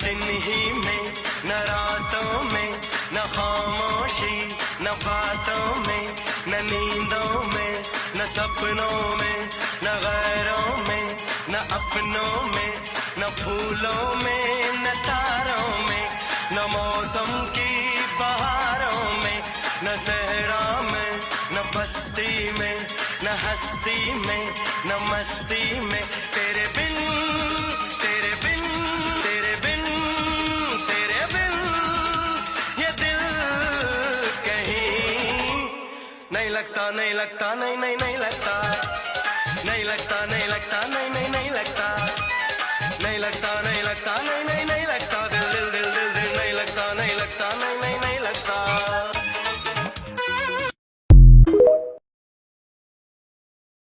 दिन ही में न रातों में न खामोशी न बातों में न नींदों में न सपनों में न गैरों में न अपनों में न फूलों में न तारों में न मौसम की बहारों में न सहरा में न बस्ती में न हस्ती में न मस्ती में तेरे बिन तेरे बिन तेरे बिन तेरे बिन ये दिल कहीं नहीं लगता नहीं लगता नहीं नहीं नहीं लगता नहीं लगता